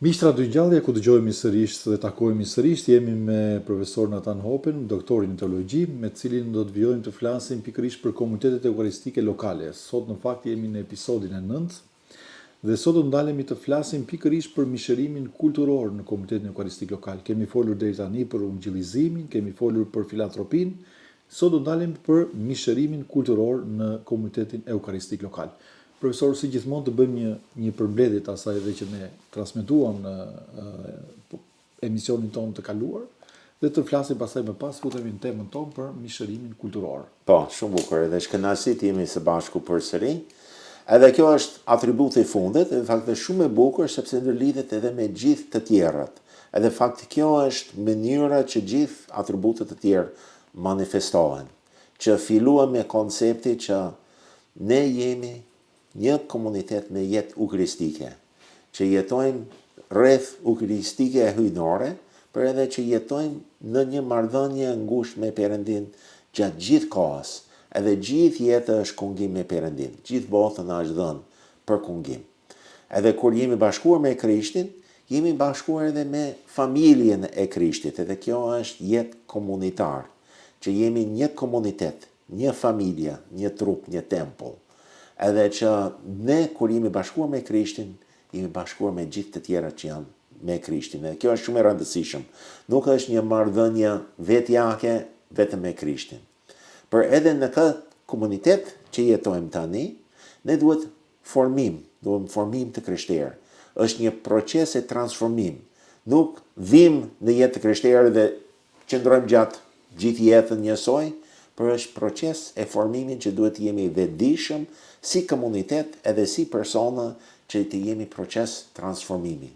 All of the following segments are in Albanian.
Mishtra Dyngjallje, ku dëgjohemi sërish dhe takohemi sërish, jemi me profesor Nathan Hopen, doktorin në teologji, me cilin do të vjojmë të flasim pikërisht për komunitetet eukaristike lokale. Sot në fakt jemi në episodin e 9, dhe sot do ndalemi të flasim pikërisht për mishërimin kulturor në komunitetin eukaristik lokal. Kemi folur deri tani për ungjillizimin, kemi folur për filantropin, sot do ndalemi për mishërimin kulturor në komunitetin eukaristik lokal. Profesor, si gjithmonë të bëjmë një përmbledhje të asaj edhe që ne transmetuam në emisionin tonë të kaluar, dhe të flasim pastaj më pas futemi në temën tonë për mishërimin kulturor. Po, shumë bukur, edhe shkënaqësi të jemi së bashku përsëri. Edhe kjo është atributi i fundit, edhe fakti shumë e bukur sepse ndërlidhet edhe me gjithë të tjerat. Edhe fakti kjo është mënyra që gjithë atributet të tjerë manifestohen. Që filluam me koncepti që ne jemi një komunitet me jetë eukaristike, që jetojmë rreth eukaristike e hyjnore, por edhe që jetojmë në një marrëdhënie ngushtë me Perëndin gjatë gjithë kohës, edhe gjithë jeta është kungim me Perëndin, gjithë bota na është dhënë për kungim. Edhe kur jemi bashkuar me Krishtin, jemi bashkuar edhe me familjen e Krishtit, edhe kjo është jetë komunitar, që jemi një komunitet, një familje, një trup, një tempull. Edhe që ne kur jemi bashkuar me Krishtin, jemi bashkuar me gjithë të tjera që janë me Krishtin. Edhe kjo është shumë e rëndësishme. Nuk është një marrëdhënie vetjake vetëm me Krishtin. Por edhe në këtë komunitet që jetojmë tani, ne duhet formim të krishterë. Është një proces e transformim. Nuk vim në jetë të krishterë dhe qëndrojmë gjatë gjithë jetën njësoj, por është proces e formimin që duhet të jemi vetëdijshëm si komunitet edhe si persona që të jemi proces transformimi.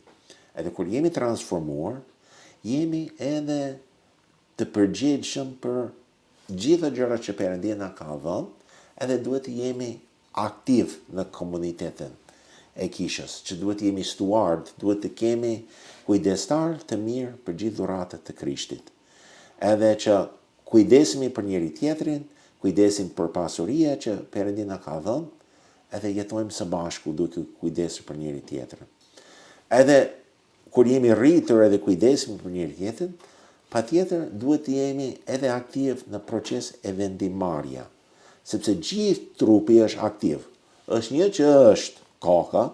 Edhe kur jemi transformuar, jemi edhe të përgjegjshëm për gjitha gjërat që Perëndia na ka dhënë, edhe duhet të jemi aktiv në komunitetin e kishës, që duhet të jemi stuard, duhet të kemi kujdestar të mirë për gjithë dhuratat të Krishtit. Edhe që kujdesemi për njëri tjetrin, kujdesim për pasuria që Perëndia na ka dhënë, edhe jetojmë së bashku duke kujdesur për njëri tjetrin. Edhe kur jemi rritur edhe kujdesim për njëri tjetrin, patjetër duhet të jemi edhe aktiv në proces e vendimarrja, sepse gjithë trupi është aktiv. Është një që është koka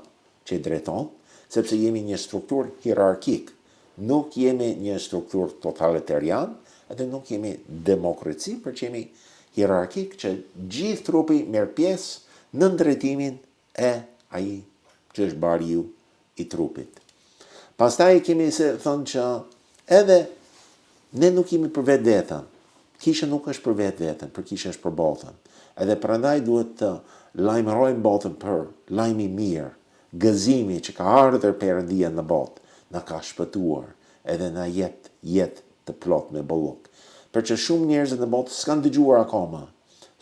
që drejton, sepse jemi një strukturë hierarkik. Nuk jemi një strukturë totalitarian, edhe nuk jemi demokraci, por që jemi hierarkik që gjithë trupi merr pjesë në drejtimin e ai që është bariu i trupit. Pastaj kemi se thënë që edhe ne nuk jemi për vetë vetën. Kisha nuk është për vetë vetën, për kisha është për botën. Edhe prandaj duhet të lajmërojmë botën për lajmi mirë, gëzimi që ka ardhur Perëndia në botë, na ka shpëtuar, edhe na jetë të plot me bolluk. Përçë shumë njerëz në botë s'kan dëgjuar akoma.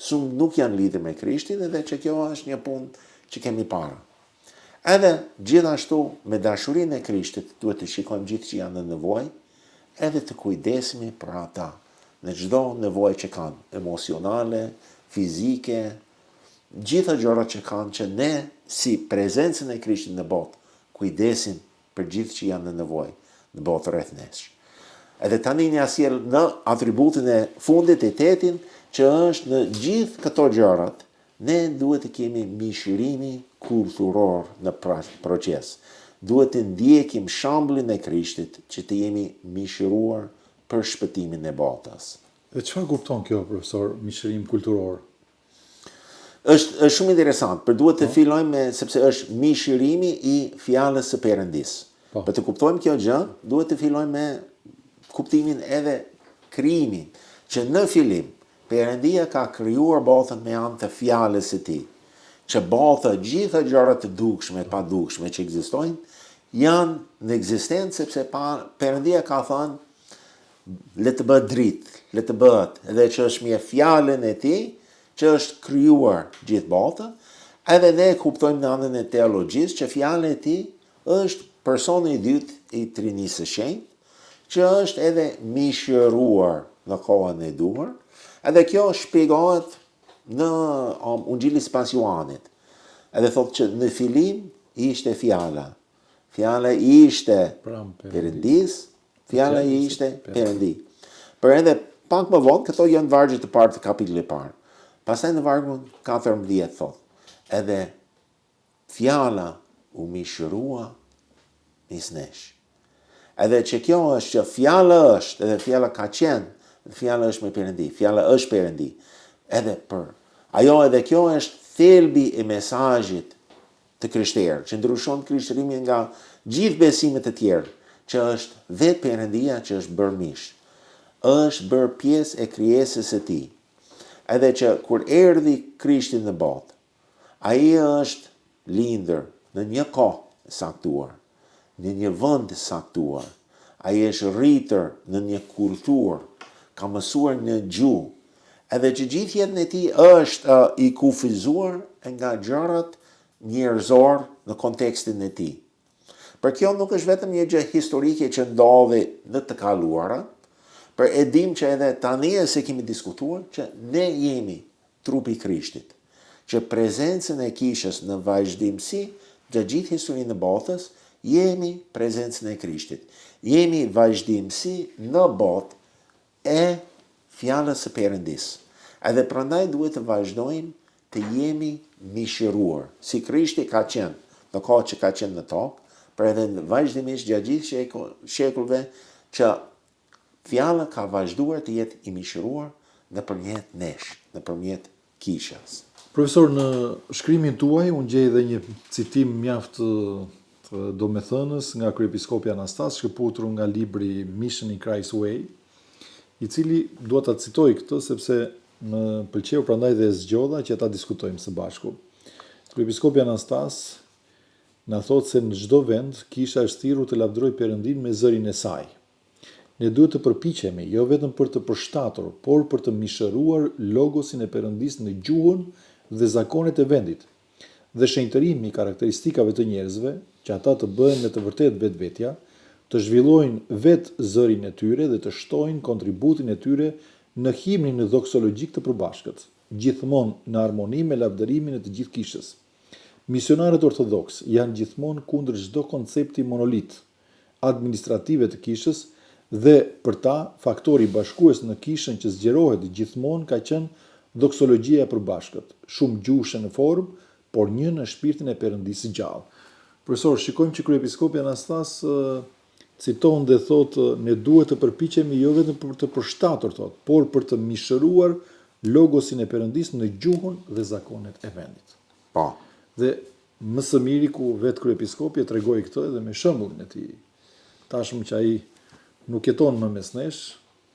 Shumë nuk janë lidhur me Krishtin, edhe që kjo është një punë që kemi parë. Edhe gjithashtu me dashurinë e Krishtit duhet të shikojmë gjithë që janë në nevojë, edhe të kujdesemi për ata në çdo nevojë që kanë, emocionale, fizike, gjitha gjërat që kanë, që ne si prezencën e Krishtit në botë kujdesim për gjithë që janë në nevojë në botë rreth nesh. Edhe tani një sjell në atributin e fundit e 8, që është në gjithë këto gjërat, ne duhet të kemi mishërimi kulturor në proces. Duhet të ndjekim shembullin e Krishtit që të jemi mishëruar për shpëtimin e botës. Dhe çfarë kupton kjo, profesor, mishërim kulturor? Është shumë interesant, por duhet të fillojmë sepse është mishërimi i fjalës së Perëndis. Për të kuptojmë kjo gjë, duhet të fillojmë me kuptimin edhe krijimin, që në fillim Perëndia ka krijuar botën me anë të fjalës së tij, që bota gjitha gjërat të dukshme, pa dukshme që ekzistojnë, janë në ekzistencë sepse Perëndia ka thënë le të bëhet dritë, le të bëhet, edhe që është me fjalën e tij që është krijuar gjithë bota, edhe ne kuptojmë në anën e teologjisë që fjala e tij është personi i dytë i Trinisë së Shenjtë, që është edhe mishëruar në kohën e duhur. Edhe kjo shpjegohet në Ungjilli sipas Johanit. Edhe thotë që në fillim ishte fjala. fjala ishte Pram Perëndis, fjala ishte Perëndi. Për edhe pak më vonë, këto janë vargje të parë të kapitullit parë. Pastaj në vargun 14 thot, edhe fjala u mishërua mis nesh. Edhe që kjo është që fjala është, edhe fjala ka qenë, fjala është me Perëndi, fjala është Perëndi. Edhe për ajo edhe kjo është thelbi i mesazhit të krishterë, që ndryshon krishtërimin nga gjithë besimet e tjerë, që është vetë Perëndia që është bërë mish, është bërë pjesë e krijesës së tij. Edhe që kur erdhi Krishti në botë, ai është lindër në një kohë saktuar, në një vend të saktuar. Ai është rritër në një kulturë, ka mësuar një gjuhë, edhe që gjithë jetën e tij është i kufizuar nga gjërat njerëzor në kontekstin e tij. Për kjo nuk është vetëm një gjë historike që ndodhi në të kaluara, për e dim që edhe tani se kemi diskutuar që ne jemi trupi i Krishtit, që prezencën e kishës në vazhdimsi gjatë gjithë historinë e botës, jemi prezencën e Krishtit. Jemi vazhdimsi në botë e fjalës së Perëndis. Edhe prandaj duhet të vazhdojmë të jemi mishëruar, si Krishti ka qenë në kohë që ka qenë në tokë, për edhe vazhdimisht gjatë gjithë shekullve që fjala ka vazhduar të jetë i mishëruar nëpërmjet nesh, nëpërmjet kishës. Profesor, në shkrimin tuaj unë gjej edhe një citim mjaft të domethënës nga kryepiskopi Anastas, shkëputur nga libri Mission in Christ's Way, i cili dua ta citoj këtë sepse më pëlqeu, prandaj dhe zgjodha që ta diskutojmë së bashku. Kryepiskopi Anastas na thotë se në çdo vend kisha është thirrur të lavdëroj Perëndin me zërin e saj. Ne duhet të përpiqemi jo vetëm për të përshtatur, por për të mishëruar logosin e Perëndis në gjuhën dhe zakonet e vendit. Dhe shenjtërimi i karakteristikave të njerëzve, që ata të bëhen me të vërtet vetvetja, të zhvillojnë vetë zërin e tyre dhe të shtojnë kontributin e tyre në himnin doksologjik të përbashkët, gjithmonë në armoni me lavdërimin e të gjithë kishës. Misionarët ortodoks janë gjithmonë kundër çdo koncepti monolit administrative të kishës dhe për ta faktori bashkues në kishën që zgjerohet gjithmonë ka qenë doksologjia e përbashkët, shumë gjuhëshe në formë, por një në shpirtin e Perëndisë së gjallë. Profesor, shikojmë që kryepiskopi Anastas citon dhe thotë ne duhet të përpiqemi jo vetëm për të përshtatur, thotë, por për të mishëruar logosin e Perëndisë në gjuhën dhe zakonet e vendit. Po. Dhe më së miri ku vetë kryepiskopi e tregoi këtë edhe me shembullin e tij. Tashmë që ai nuk jeton më mes nesh,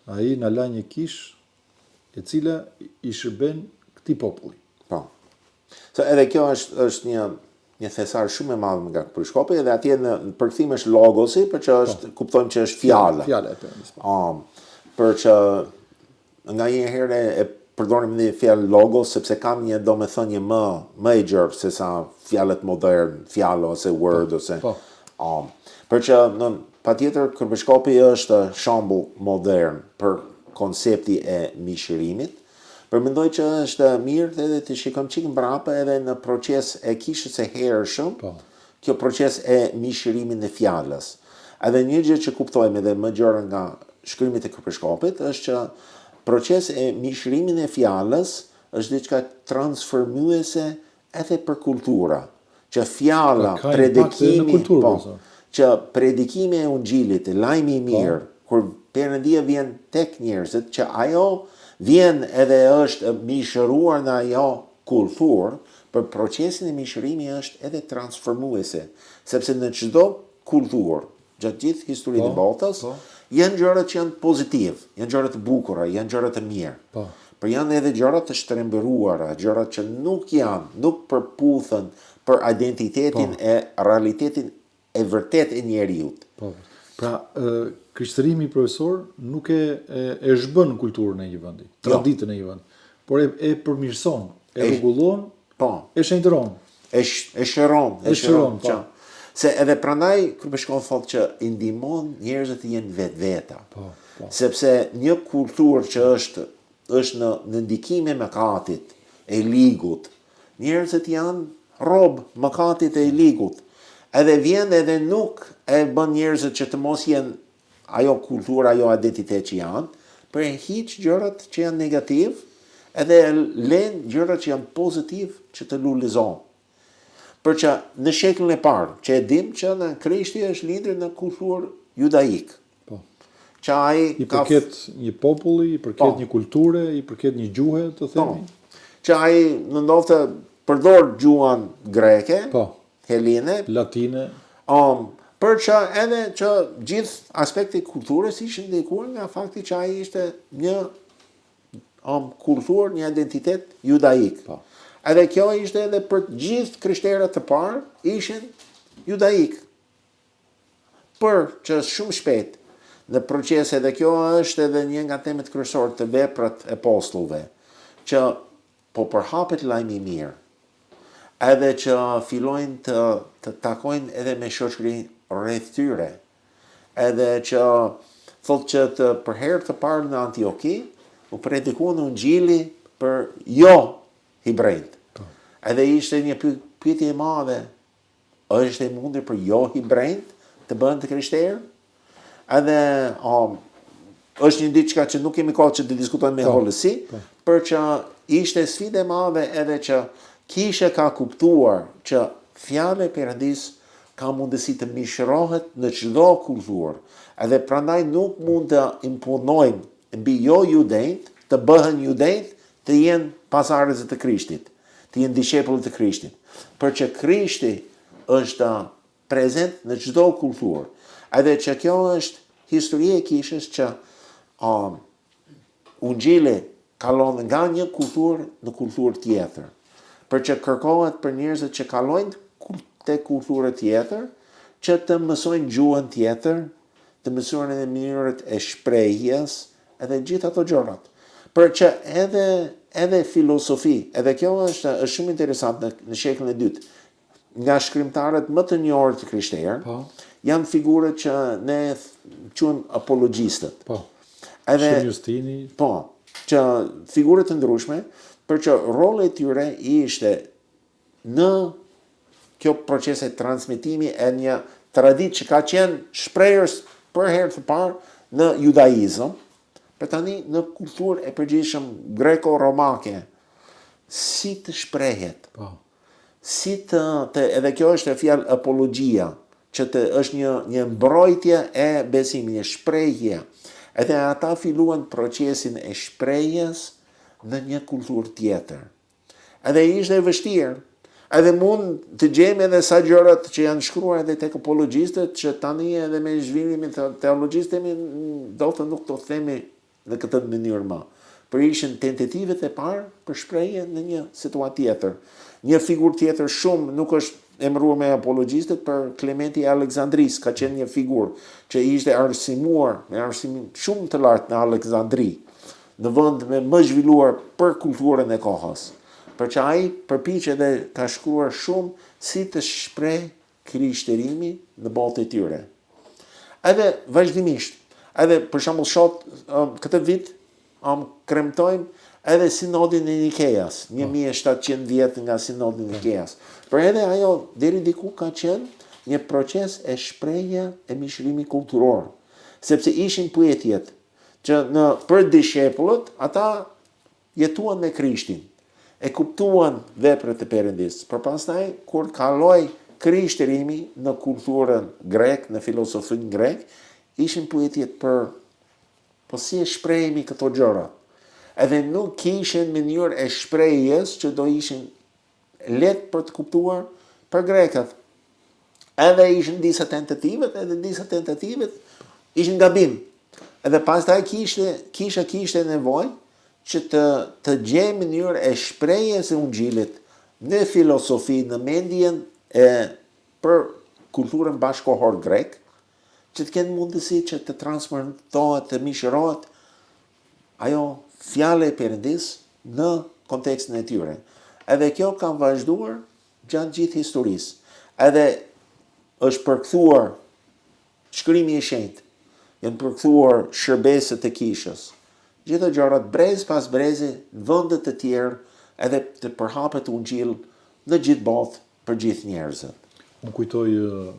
ai na la një kishë e cila i shërben këtij populli. Po. So edhe kjo është një thesar shumë e madhe nga kryepiskopi, edhe atje në përkthim është logosi, për që është kuptojmë që është fjala. Fjala e Perëndisë. Për që nga një herë e përdorim një fjalë logos sepse kam një domethënie më e gjerë se sa fjalët modern, fjalë ose word ose. Për që patjetër kryepiskopi është shembull modern për koncepti e mishërimit. Për mendoj që është mirë edhe të shikojmë çik mbrapa edhe në proces e kishës së hershëm, kjo proces e mishërimit në fjalës. Edhe një gjë që kuptojmë edhe më gjerë nga shkrimit e kryepiskopit është që proces e mishërimit e fjalës është diçka transformuese edhe për kultura, që fjala, predikimi, që predikimi e Ungjillit, lajmi i mirë, kur Perëndia vjen tek njerëzit, që ajo vjen edhe është mishëruar në ajo kulturë, për procesin e mishërimi është edhe transformuese, sepse në çdo kulturë, gjatë gjithë historinë e botës, janë gjërat që janë pozitiv, janë gjërat të bukura, janë gjërat të mirë. Por janë edhe gjërat të shtrembëruara, gjërat që nuk përputhen për identitetin e realitetin e vërtet e njeriut. Pra, krishtërimi, profesor, nuk e zhbën kulturën e një vendi, traditën e një vendi, por e përmirëson, e rregullon, e shenjtëron. E shëron. Se edhe prandaj kryepiskopi thotë që i ndihmon njerëzit të jenë vetveta. Sepse një kulturë që është në ndikim e mëkatit, e ligut, njerëzit janë rob mëkatit e ligut. edhe vjen edhe nuk e bën njerëzit që të mos jenë ajo kultura, ajo identitet që janë, për e hiq gjërat që janë negativ, edhe len gjërat që janë pozitiv që të lullizon. Për që në shekullin e parë, që e dim që në Krishti është lindur në kulturë judaik. Po. Që ai I përket një populli, i përket një kulture, i përket një gjuhe, të themi. Që ai në ndodhë të përdor gjuhën greke, Po. heline, Latine. Për që edhe që gjithë aspekti kulturës ishin ndikuar nga fakti që ai ishte një kulturë, një identitet judaik. Po. Edhe kjo ishte edhe për gjithë krishterët të parë ishin judaik. Për që shumë shpejt në proces, edhe kjo është edhe një nga temat kryesore të veprat e apostullëve, që po përhapet lajmi i mirë, edhe që fillojnë të takojnë edhe me shoqëri rreth tyre, edhe që thotë që për herë të parë në Antioki u predikuan ungjilli për jo hebrejt. Edhe ishte një pyetje e madhe, është e mundur për jo hebrejt të bëhen të krishterë? Edhe është një diçka që nuk kemi kohë që të diskutojmë me hollësi, për që ishte sfidë e madhe edhe që kishe ka kuptuar që fjala e Perëndis ka mundësi të mishërohet në çdo kulturë. Edhe prandaj nuk mund të imponojmë mbi jo judejt të bëhen judejt të jenë pasardhës të Krishtit, të jenë dishepull të Krishtit. Për që Krishti është prezent në çdo kulturë. Edhe që kjo është historie e kishës që ungjilli kalon nga një kulturë në kulturë tjetër. Për që kërkohet për njerëzit që kalojnë te kulturë tjetër, që të mësojnë gjuhën tjetër, të mësojnë edhe mënyrët e shprehjes, edhe gjithë ato gjërat. Për që edhe filosofi, edhe kjo është shumë interesant në shekullin e dytë, nga shkrimtarët më të njohur të krishterë, janë figurët që ne quajmë apologistët. Po. Edhe Justini. Po, që figurët të ndryshme, për që rolli i tyre ishte në kjo proces e transmetimi e një traditë që ka qenë shprehjes për herë të parë në judaizëm, për tani në kulturë e përgjithshëm greko-romake, si të shprehet. Po. Si edhe kjo është e fjalë apologjia, që është një mbrojtje e besimit, një shprehje. Edhe ata filluan procesin e shprehjes në një kulturë tjetër. Edhe ishte e vështirë. Edhe mund të gjejmë edhe sa gjërat që janë shkruar edhe tek apologjistët, që tani edhe me zhvillimin e teologjisë do të nuk do të themi në këtë mënyrë më. Për ishin tentativet e parë për shprehje në një situatë tjetër. Një figurë tjetër shumë nuk është emëruar me apologjistët, për Klementi i Aleksandris ka qenë një figurë që ishte arsimuar me arsimim shumë të lartë në Aleksandri, në vend më zhvilluar për kulturën e kohës. Për që ai përpiqet edhe ka shkruar shumë si të shpreh krishterimi në botë e tyre. Edhe vazhdimisht, edhe për shembull shoh këtë vit kremtojmë edhe sinodin e Nikeas, 1700 vjet nga sinodi i Nikeas. Por edhe ajo deri diku ka qenë një proces e shprehje e mishërimit kulturor, sepse ishin pyetjet që për dishepullët ata jetuan me Krishtin, e kuptuan veprat e Perëndis. Por pastaj kur kaloi krishterimi në kulturën grek, në filosofinë grek, ishin pyetjet për po si e shprehemi këto gjëra. Edhe nuk kishin mënyrë e shprehjes që do ishin lehtë për të kuptuar për grekët. Edhe ishin disa tentativet, edhe disa tentativet ishin gabim. Edhe pastaj kishte nevojë që të gjej mënyrë e shprehjes e ungjillit në filosofi, në mendjen për kulturën bashkohor grek, që të kenë mundësi që të transformohet, të mishërohet ajo fjala e Perëndis në kontekstin e tyre. Edhe kjo ka vazhduar gjatë gjithë historisë. Edhe është përkthuar shkrimi i shenjtë, janë përkthuar shërbeset e kishës. Gjithë gjërat brez pas brezi në vende të tjerë, edhe të përhapet ungjill në gjithë botë për gjithë njerëzit. Unë kujtoj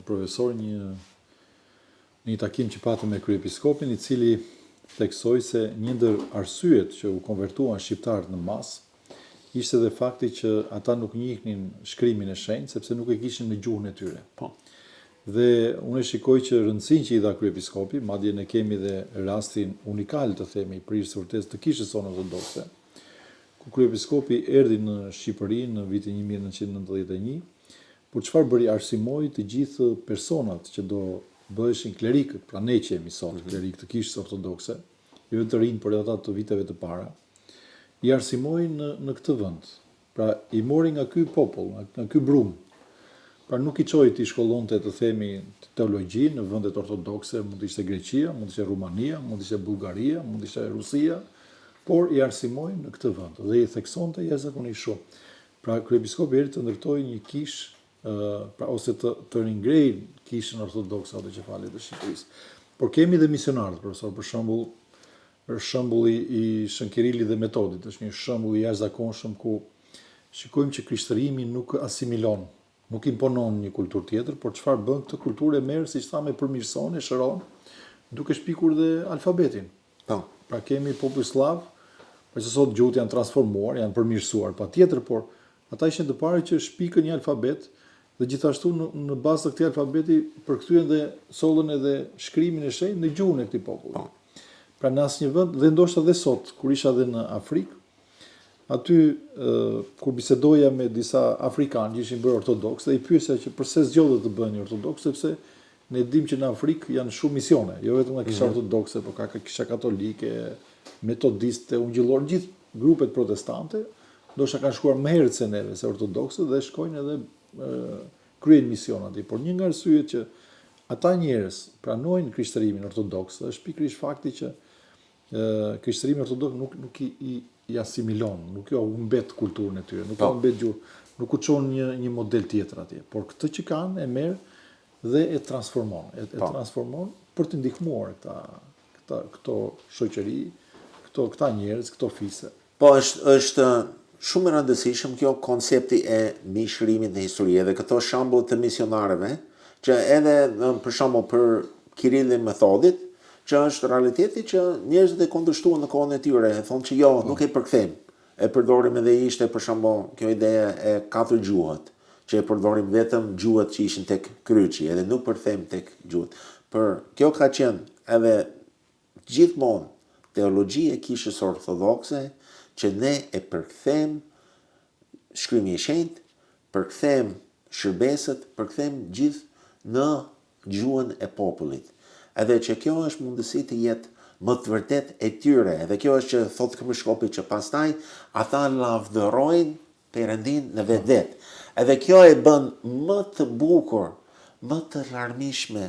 profesor një takim që patëm me kryepiskopin, I cili theksoi se një ndër arsyet që u konvertuan shqiptarët në masë ishte dhe fakti që ata nuk njihnin shkrimin e shenjtë sepse nuk e kishin në gjuhën e tyre. Po. Dhe unë e shikoj që rëndësinë që I dha kryepiskopi, madje ne kemi dhe rastin unikal të themi prish vërtet të kishës sonë ortodokse, ku kryepiskopi erdhi në Shqipëri në vitin 1991, por çfarë bëri, arsimoi të gjithë personat që do bëheshin klerikët, pra ne që jemi sot klerikë të kishës ortodokse, jo të rinj, por edhe ata të viteve të para, I arsimoi në këtë vend. Pra I mori nga ky popull, nga ky brum. Pra nuk I çoi të shkollonte të themi teologji në vendet ortodokse, mund të ishte Greqia, mund të ishte Rumania, mund të ishte Bullgaria, mund të ishte Rusia, por I arsimoi në këtë vend dhe I theksonte jashtëzakonisht shumë. Pra kryepiskopi erdhi të ndërtoi një kishë pra ose të ringrej kishën ortodokse autocefalit të Shqipërisë. Por kemi dhe misionarët, profesor, për shembulli I Shën Kirilli dhe Metodit, është një shembull I jashtëzakonshëm ku shikojmë që krishtërimi nuk asimilon, nuk imponon një kulturë tjetër, por çfarë bën këtë kulturë e merr, siç thamë, përmirëson, e shëron, duke shpikur dhe alfabetin. Po. Pra kemi popull slav, për që sot gjuhët janë transformuar, janë përmirësuar, patjetër, por ata ishin të parë që shpikën një alfabet dhe gjithashtu në bazë të këtij alfabeti përkthyen dhe sollën edhe shkrimin e shenjtë në gjuhën e këtij populli. Po. Pra në asnjë vend, dhe ndoshta dhe sot, kur isha dhe në Afrikë, aty kur bisedoja me disa afrikanë që ishin bërë ortodoks, dhe I pyesja që pse zgjodhet të bëhen ortodoks, sepse ne dim që në Afrikë janë shumë misione, jo vetëm nga kisha ortodokse, por ka kisha katolike, metodiste, ungjillor, gjithë grupet protestante, ndoshta kanë shkuar më herët se neve, se ortodokse, dhe shkojnë edhe kryejnë mision aty. Por një nga arsyet që ata njerëz pranojnë krishtërimin ortodoks, është pikërisht fakti që krishtërimi ortodoks nuk I asimilon, nuk I humbet kulturën e tyre, nuk I humbet gjuhën, nuk u çon një model tjetër atje, por këtë që kanë e merr dhe e transformon, transformon për të ndihmuar këto shoqëri, këta njerëz, këto fise. Po është shumë e rëndësishëm kjo koncepti e mishërimit në histori dhe këto shembull të misionarëve, që edhe për shembull për Kirill dhe Metodit, që është realiteti që njerëzit e kundërshtuan në kohën e tyre, e thonë që jo, nuk e përkthejmë. E përdorim edhe ishte për shembull kjo ideja e 4 gjuhët, që e përdorim vetëm gjuhët që ishin tek kryqi, edhe nuk përkthejmë tek gjuhët. Për kjo ka qenë edhe gjithmonë teologjia e kishës ortodokse, që ne e përkthejmë shkrimi I shenjtë, përkthejmë shërbeset, përkthejmë gjithë në gjuhën e popullit. Edhe që kjo është mundësi të jetë më të vërtet e tyre, edhe kjo është që thotë kryepiskopi që pastaj ata lavdërojnë Perëndin në vetë. Edhe kjo e bën më të bukur, më të larmishme,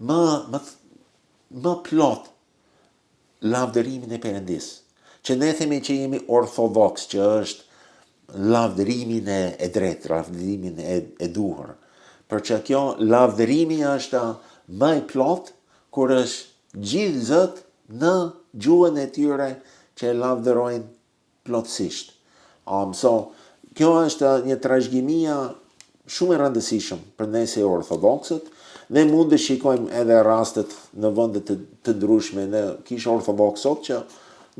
më plot lavdërimin e Perëndis. Që ne themi që jemi ortodoks, që është lavdërimin e drejtë, lavdërimin e duhur. Për që kjo lavdërimi është më I plot, kur është gjithë zët në gjuhën e tyre që e lavdërojnë plotësisht. Kjo është një trashëgimia shumë e rëndësishme për ne si ortodoksët. Ne mund të shikojmë edhe rastet në vende të ndryshme në kishë ortodoksot që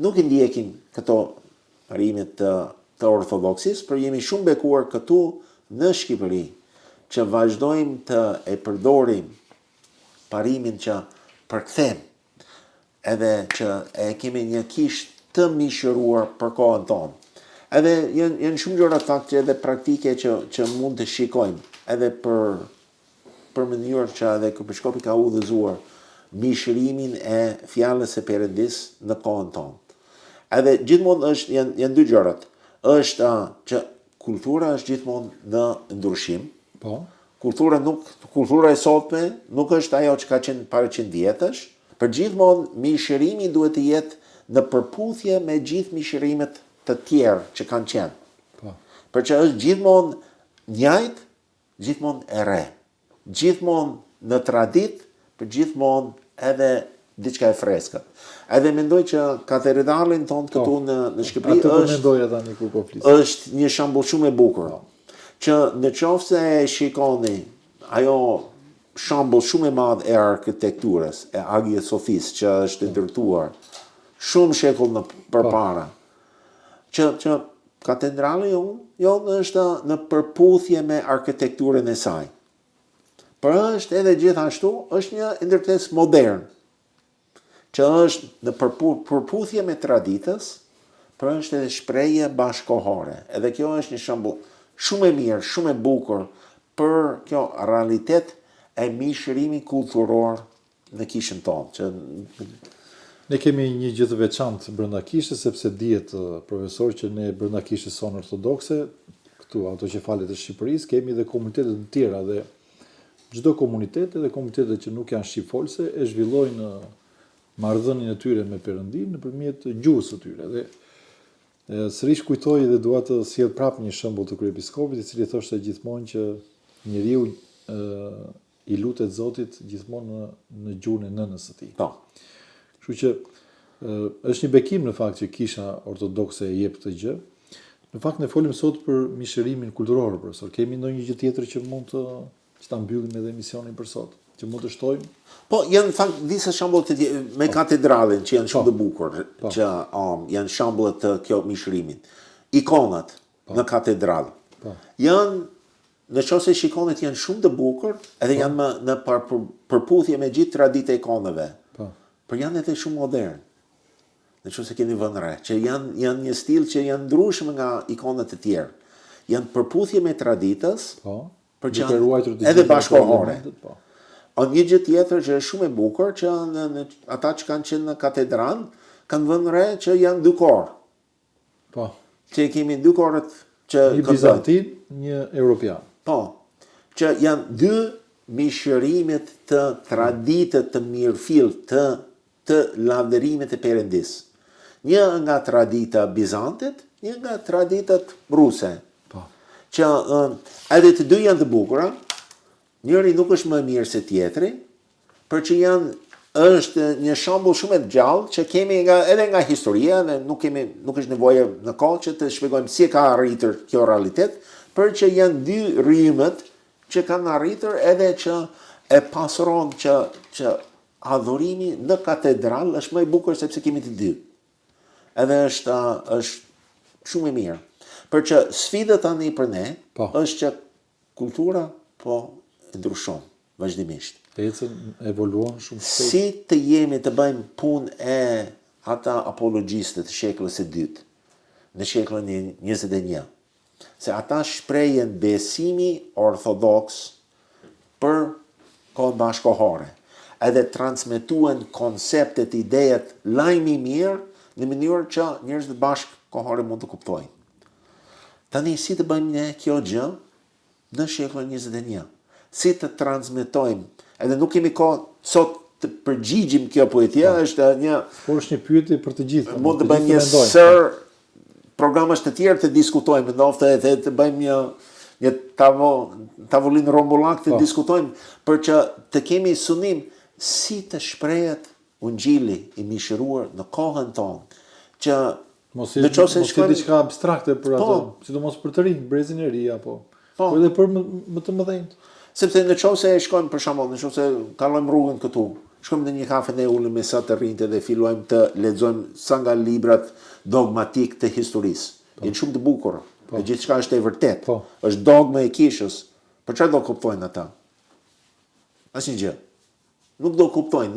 nuk I ndjekin këto parimet të ortodoksisë, por jemi shumë bekuar këtu në Shqipëri që vazhdojmë të e përdorim parimin që përkthem, edhe që e kemi një kishë të mishëruar për kohën tonë. Edhe janë shumë gjëra fakte edhe praktike që mund të shikojmë, edhe për mënyrë që edhe kryepiskopi ka udhëzuar mishërimin e fjalës së Perëndis në kohën tonë. Edhe gjithmonë janë dy gjërat. Është që kultura është gjithmonë në ndryshim. Po. Kultura e sotme nuk është ajo që ka qenë para 100 vjetësh, për gjithmonë mishërimi duhet të jetë në përputhje me gjithë mishërimet të tjerë që kanë qenë. Po. Për që është gjithmonë njëjtë, gjithmonë e re. Gjithmonë në tradit, për gjithmonë edhe diçka e freskët. Edhe mendoj që katedralin tonë këtu në Shqipëri është një shembull shumë e bukur. Që në qoftë se e shikoni ajo shembull shumë i madh e arkitekturës, e Hagia Sofis, që është ndërtuar shumë shekull në përpara. Që katedrali jonë është në përputhje me arkitekturën e saj. Por është edhe gjithashtu është një ndërtesë modern, që është në përputhje me traditës, por është edhe shprehje bashkohore. Edhe kjo është një shembull shumë e mirë, shumë e bukur për kjo realitet e mishërimi kulturor në kishën tonë. Ne kemi një gjë të veçantë brenda kishës, sepse dihet profesor që ne brenda kishës sonë ortodokse, këtu autoqefalet e Shqipërisë, kemi dhe komunitete të tjera dhe çdo komunitet dhe komunitetet që nuk janë shqipfolse e zhvillojnë marrëdhënien e tyre me Perëndin nëpërmjet gjuhës së tyre. Dhe sërish kujtoj dhe dua të sjell prapë një shembull të kryepiskopit, i cili thoshte gjithmonë që njeriu i lutet Zotit gjithmonë në gjuhën e nënës së tij. Kështu që është një bekim në fakt që kisha ortodokse e jep këtë gjë. Në fakt ne folim sot për mishërimin kulturor, profesor. Kemi ndonjë gjë tjetër që mund të ta mbyllim edhe emisionin për sot, që mund të shtojmë? Po, janë fakt disa shembull me katedralin që janë shumë të bukur, që janë shembull të kjo mishërimin. Ikonat në katedral. Janë në qoftë se shikonet janë shumë të bukur, edhe janë në përputhje me gjithë traditë e ikonave. Por janë edhe shumë modern. Në qoftë se keni vënë re, që janë një stil që janë ndryshëm nga ikonat e tjerë. Janë përputhje me traditës, por që janë edhe bashkohore. Një gjë tjetër që është shumë e bukur, që ata që kanë qenë në katedral, kanë vënë re që janë dy korë. Që kemi dy korët që një bizantin, një europian. Që janë dy mishërimet të traditët të mirëfill të lavdërimit të Perëndis. Një nga tradita bizantit, një nga traditat ruse. Që edhe të dy janë të bukura, njëri nuk është më mirë se tjetri, për që është një shembull shumë e gjallë që kemi edhe nga historia, dhe nuk është nevojë në kohë që të shpjegojmë si ka arritur kjo realitet, për që janë dy rrymë që kanë arritur edhe që e pasuron që adhurimi në katedral është më i bukur sepse kemi të dy. Edhe është shumë e mirë. Për që sfida tani për ne është që kultura ndryshon vazhdimisht. Evoluon shumë shpejt. Si të jemi të bëjmë punë e ata apologistët të shekullës së dytë, në shekullin e 21. Se ata shprehin besimi ortodoks për kohën bashkohore, edhe transmetuan konceptet, idejet, lajmi mirë në mënyrë që njerëzit bashkohore mund të kuptojnë. Tani si të bëjmë ne kjo gjë në shekullin 21? Si të transmetojmë? Edhe nuk kemi kohë sot të përgjigjim kjo pyetje, është një është një pyetje për të gjithë. Mund të bëjmë një sër programesh të tjerë të diskutojmë, ndoftë të bëjmë një tavolinë rrombullak të diskutojmë, për që të kemi synim si të shprehet Ungjilli i mishëruar në kohën tonë, që mos i diçka abstrakte për ato, sidomos për të rinj, brezin e ri apo edhe për më të mëdhenj. Sepse në qoftë se shkojmë për shembull, në qoftë se kalojmë rrugën këtu, shkojmë në një kafe dhe ulemi me sa të rinjtë dhe fillojmë të lexojmë sa nga librat dogmatik të historisë. Janë shumë të bukur. Dhe gjithçka është e vërtet. Është dogma e kishës. Për çfarë do kuptojnë ata? Asnjë gjë. Nuk do kuptojnë,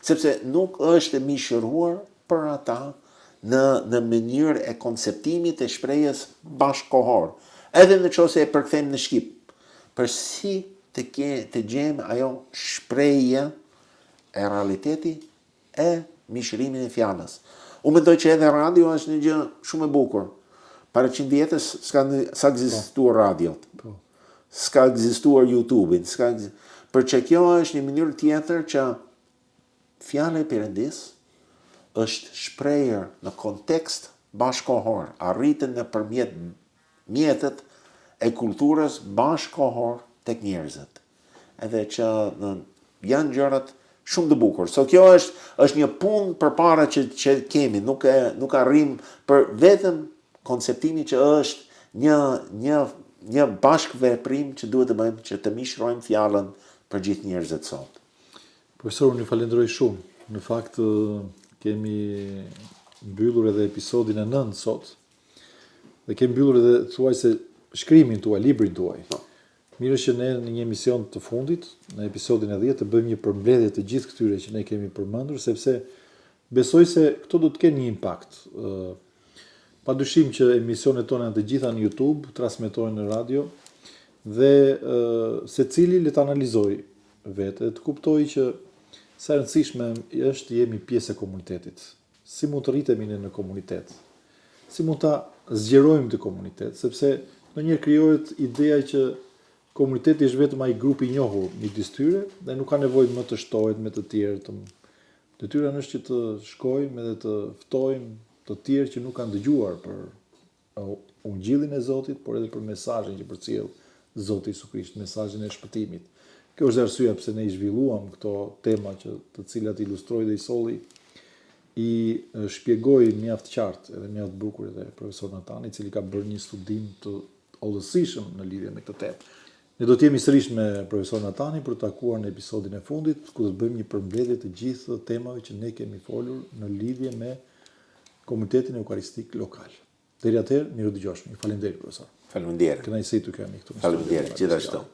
sepse nuk është e mishëruar për ata në mënyrë e konceptimit e shprehjes bashkohor. Edhe në qoftë se e përkthejmë në shqip. Për si të gjejmë ajo shprehje e realiteti e mishërimin e fjalës. Unë mendoj që edhe radio është një gjë shumë e bukur. Para 100 vjetës s'ka ekzistuar radiot. S'ka ekzistuar YouTube-in, për që kjo është një mënyrë tjetër që fjala e Perëndis është shprehur në kontekst bashkohor, arritën nëpërmjet mjetet e kulturës bashkohor tek njerëzit. Edhe që janë gjërat shumë të bukur. So kjo është një punë përpara që kemi, nuk arrim për vetëm konceptimi që është një një bashkëveprim që duhet të bëjmë që të mishrojmë fjalën për gjithë njerëzit sot. Profesor, unë ju falenderoj shumë. Në fakt, kemi mbyllur edhe episodin e 9 sot, dhe kemi mbyllur edhe thuajse shkrimin tuaj, librin tuaj. Mirë është që ne në një emision të fundit, në episodin e 10, të bëjmë një përmbledhje të gjithë këtyre që ne kemi përmendur, sepse besoj se këto do të kenë një impakt. Padyshim që emisionet tona të gjitha në YouTube, transmetohen në radio, dhe secili le të analizoj vetë, të kuptoj që sa e rëndësishme është jemi pjesë e komunitetit. Si mund të rritemi ne në komunitet? Si mund ta zgjerojmë të komunitet? Sepse ndonjëherë krijohet ideja që komuniteti është vetëm ai grupi i njohur midis tyre dhe nuk ka nevojë më të shtohet me të tjerë. Detyra është që të shkojmë edhe të ftojmë të tjerë që nuk kanë dëgjuar për ungjillin e Zotit, por edhe për mesazhin që përcjell Zoti Jezu Krisht, mesazhin e shpëtimit. Kjo është arsyeja pse ne i zhvilluam këto tema të cilat ilustroi dhe i solli, i shpjegoi mjaft qartë edhe mjaft bukur edhe profesor Natani, i cili ka bërë një studim të hollësishëm në lidhje me këtë temë. Ne do të jemi sërish me profesor Natani për të takuar në episodin e fundit, ku do të bëjmë një përmbledhje të gjithë temave që ne kemi folur në lidhje me Komunitetin Eukaristik Lokal. Deri atëherë, mirë dëgjoshmë. Faleminderit profesor. Faleminderit. Kënaqësi të kemi këtu. Faleminderit, gjithashtu.